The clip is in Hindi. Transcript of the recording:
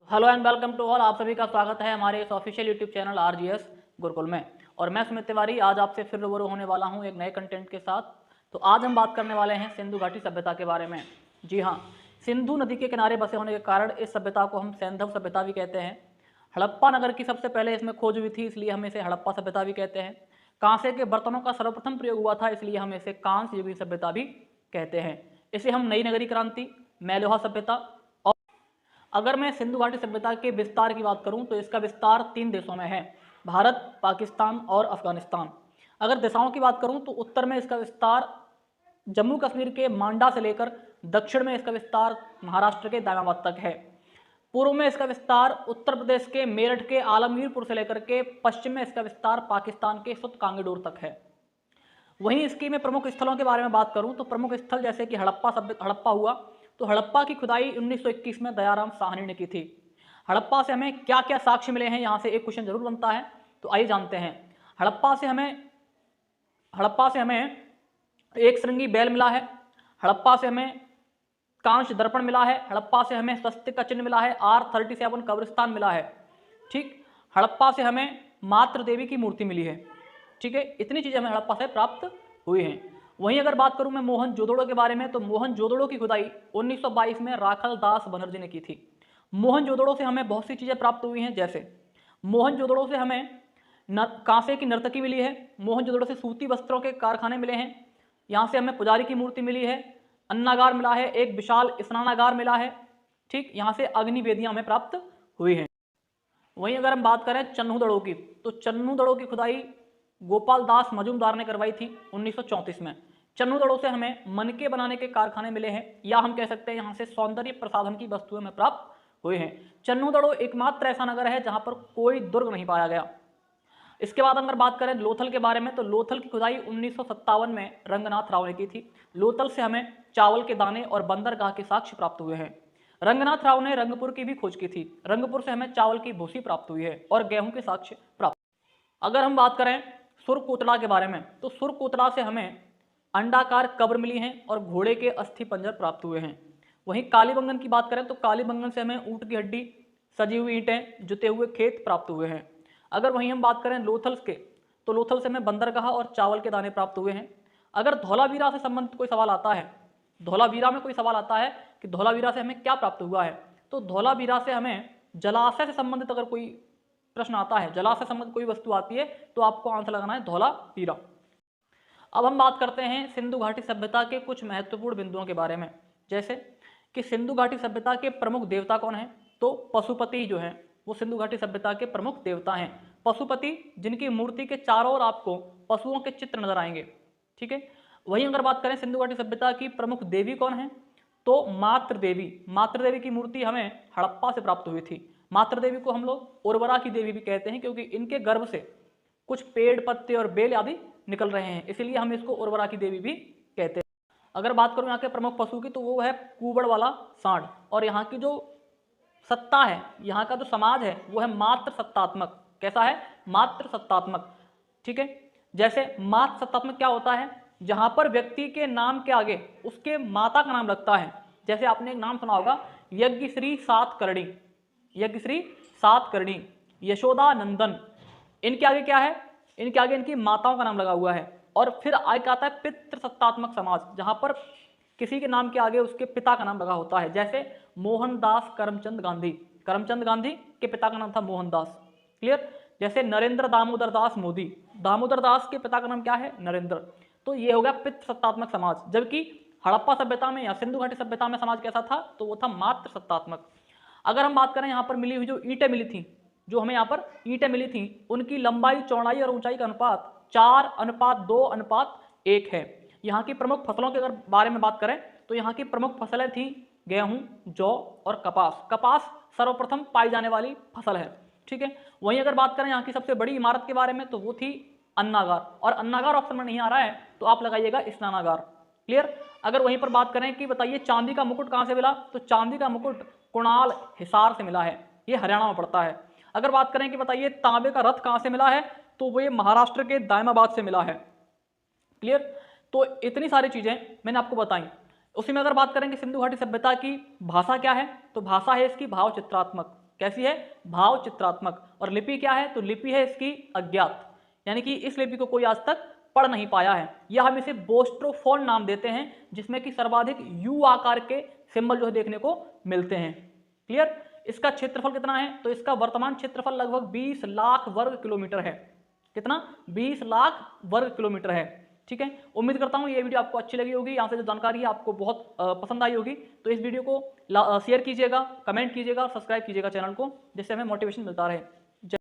Hello and welcome to all. आप सभी का स्वागत है हमारे इस official YouTube channel RGS Gurukul में। और मैं सुमित तिवारी आज आपसे फिर रूबरू होने वाला हूं एक नए कंटेंट के साथ। तो आज हम बात करने वाले हैं सिंधु घाटी सभ्यता के बारे में। जी हाँ, सिंधु नदी के किनारे बसे होने के कारण इस सभ्यता को हम सैंधव सभ्यता भी कहते हैं। हड़प्पा नगर की सबसे पहले इसमें खोज हुई थी, इसलिए हम इसे हड़प्पा सभ्यता भी कहते हैं। कांसे के बर्तनों का सर्वप्रथम प्रयोग हुआ था, इसलिए हम इसे कांस्य युगीन सभ्यता भी कहते हैं। इसे हम नई नगरी क्रांति, मैलोहा सभ्यता। अगर मैं सिंधु घाटी सभ्यता के विस्तार की बात करूं तो इसका विस्तार 3 देशों में है, भारत, पाकिस्तान और अफगानिस्तान। अगर दिशाओं की बात करूं तो उत्तर में इसका विस्तार जम्मू कश्मीर के मांडा से लेकर दक्षिण में इसका विस्तार महाराष्ट्र के दामाबाद तक है। पूर्व में इसका विस्तार उत्तर प्रदेश के मेरठ के आलमगीरपुर से लेकर के पश्चिम में इसका विस्तार पाकिस्तान के सुत कांगीडोर तक है। वहीं इसकी मैं प्रमुख स्थलों के बारे में बात करूं तो प्रमुख स्थल जैसे कि हड़प्पा हुआ, तो हड़प्पा की खुदाई 1921 में दयाराम साहनी ने की थी। हड़प्पा से हमें क्या क्या साक्ष्य मिले हैं, यहाँ से एक क्वेश्चन जरूर बनता है, तो आइए जानते हैं। हड़प्पा से हमें एक श्रृंगी बैल मिला है, हड़प्पा से हमें कांच दर्पण मिला है, हड़प्पा से हमें स्वस्तिक का चिन्ह मिला है, R37 कब्रिस्तान मिला है। ठीक, हड़प्पा से हमें मातृ देवी की मूर्ति मिली है। ठीक है, इतनी चीजें हमें हड़प्पा से प्राप्त हुई हैं। वहीं अगर बात करूं मैं मोहनजोदड़ो के बारे में, तो मोहनजोदड़ो की खुदाई 1922 में राखल दास बनर्जी ने की थी। मोहनजोदड़ो से हमें बहुत सी चीजें प्राप्त हुई हैं, जैसे मोहनजोदड़ो से हमें कांसे की नर्तकी मिली है, मोहनजोदड़ो से सूती वस्त्रों के कारखाने मिले हैं, यहाँ से हमें पुजारी की मूर्ति मिली है, अन्नागार मिला है, एक विशाल स्नानागार मिला है। ठीक, यहाँ से अग्नि वेदियां हमें प्राप्त हुई हैं। वहीं अगर हम बात करें चन्नूदड़ो की, तो चन्नूदड़ो की खुदाई गोपाल दास मजूमदार ने करवाई थी 1934 में। चन्नूदड़ो से हमें मनके बनाने के कारखाने मिले हैं, या हम कह सकते हैं यहाँ से सौंदर्य प्रसाधन की वस्तुएं हमें प्राप्त हुए हैं। चन्नूदड़ो एकमात्र ऐसा नगर है जहां पर कोई दुर्ग नहीं पाया गया। इसके बाद अगर बात करें लोथल के बारे में, तो लोथल की खुदाई 1957 में रंगनाथ राव ने की थी। लोथल से हमें चावल के दाने और बंदरगाह के साक्ष्य प्राप्त हुए हैं। रंगनाथ राव ने रंगपुर की भी खोज की थी, रंगपुर से हमें चावल की भूसी प्राप्त हुई है और गेहूं के साक्ष्य प्राप्त। अगर हम बात करें सुरकोतड़ा के बारे में, तो सुरकोतड़ा से हमें अंडाकार कब्र मिली हैं और घोड़े के अस्थि पंजर प्राप्त हुए हैं। वहीं कालीबंगन की बात करें तो कालीबंगन से हमें ऊंट की हड्डी, सजी हुई ईंटें, जुते हुए खेत प्राप्त हुए हैं। अगर वहीं हम बात करें लोथल के, तो लोथल से हमें बंदरगाह और चावल के दाने प्राप्त हुए हैं। अगर धौलावीरा से संबंधित कोई सवाल आता है, धौलावीरा में कोई सवाल आता है कि धौलावीरा से हमें क्या प्राप्त हुआ है, तो धौलावीरा से हमें जलाशय से संबंधित अगर कोई प्रश्न आता है, जलाशय से संबंधित कोई वस्तु आती है, तो आपको आंसर लगाना है धौलावीरा। अब हम बात करते हैं सिंधु घाटी सभ्यता के कुछ महत्वपूर्ण बिंदुओं के बारे में, जैसे कि सिंधु घाटी सभ्यता के प्रमुख देवता कौन है, तो पशुपति जो है वो सिंधु घाटी सभ्यता के प्रमुख देवता हैं। पशुपति, जिनकी मूर्ति के चारों ओर आपको पशुओं के चित्र नजर आएंगे। ठीक है, वहीं अगर बात करें सिंधु घाटी सभ्यता की प्रमुख देवी कौन है, तो मातृ देवी। मातृ देवी की मूर्ति हमें हड़प्पा से प्राप्त हुई थी। मातृ देवी को हम लोग उर्वरा की देवी भी कहते हैं, क्योंकि इनके गर्भ से कुछ पेड़, पत्ते और बेल आदि निकल रहे हैं, इसलिए हम इसको उर्वरा की देवी भी कहते हैं। अगर बात करूं यहाँ के प्रमुख पशु की, तो वो है कुबड़ वाला सांड। और यहाँ की जो सत्ता है, यहाँ का जो समाज है, वो है मात्र सत्तात्मक। कैसा है? मात्र सत्तात्मक। ठीक है, जैसे मात्र सत्तात्मक क्या होता है, जहां पर व्यक्ति के नाम के आगे उसके माता का नाम लगता है। जैसे आपने एक नाम सुना होगा, यज्ञश्री सातकर्णी, यज्ञश्री सातकर्णी, यशोदा नंदन। इनके आगे क्या है? इनके आगे इनकी माताओं का नाम लगा हुआ है। और फिर आगे आता है पितृसत्तात्मक समाज, जहां पर किसी के नाम के आगे उसके पिता का नाम लगा होता है। जैसे मोहनदास करमचंद गांधी, करमचंद गांधी के पिता का नाम था मोहनदास। क्लियर? जैसे नरेंद्र दामोदर दास मोदी, दामोदर दास के पिता का नाम क्या है? नरेंद्र। तो ये हो गया पितृसत्तात्मक समाज। जबकि हड़प्पा सभ्यता में या सिंधु घाटी सभ्यता में समाज कैसा था, तो वो था मात्र सत्तात्मक। अगर हम बात करें यहाँ पर मिली हुई जो ईंटें मिली थी, जो हमें यहाँ पर ईंटें मिली थी, उनकी लंबाई, चौड़ाई और ऊंचाई का अनुपात 4:2:1 है। यहाँ की प्रमुख फसलों के अगर बारे में बात करें, तो यहाँ की प्रमुख फसलें थी गेहूं, जौ और कपास। कपास सर्वप्रथम पाई जाने वाली फसल है। ठीक है, वहीं अगर बात करें यहाँ की सबसे बड़ी इमारत के बारे में, तो वो थी अन्नागार। और अन्नागार ऑप्शन में नहीं आ रहा है, तो आप लगाइएगा स्नानागार। क्लियर? अगर वहीं पर बात करें कि बताइए चांदी का मुकुट कहाँ से मिला, तो चांदी का मुकुट कुणाल, हिसार से मिला है, ये हरियाणा में पड़ता है। अगर बात करें कि बताइए तांबे का रथ कहाँ से मिला है, तो वो ये महाराष्ट्र के दायमाबाद से मिला है। क्लियर? तो इतनी सारी चीजें मैंने आपको बताई। उसी में अगर बात करेंगे सिंधु घाटी सभ्यता की भाषा क्या है, तो भाषा है इसकी भाव चित्रात्मक। कैसी है? भाव चित्रात्मक। और लिपि क्या है? तो लिपि है इसकी अज्ञात, यानी कि इस लिपि को कोई आज तक पढ़ नहीं पाया है, या हम इसे बोस्ट्रोफोन नाम देते हैं, जिसमें कि सर्वाधिक यू आकार के सिंबल जो है देखने को मिलते हैं। क्लियर? इसका क्षेत्रफल कितना है? तो इसका वर्तमान क्षेत्रफल लगभग 20 लाख वर्ग किलोमीटर है। कितना? 20 लाख वर्ग किलोमीटर है। ठीक है, उम्मीद करता हूँ ये वीडियो आपको अच्छी लगी होगी, यहाँ से जो जानकारी है आपको बहुत पसंद आई होगी। तो इस वीडियो को शेयर कीजिएगा, कमेंट कीजिएगा, सब्सक्राइब कीजिएगा चैनल को, जिससे हमें मोटिवेशन मिलता रहे।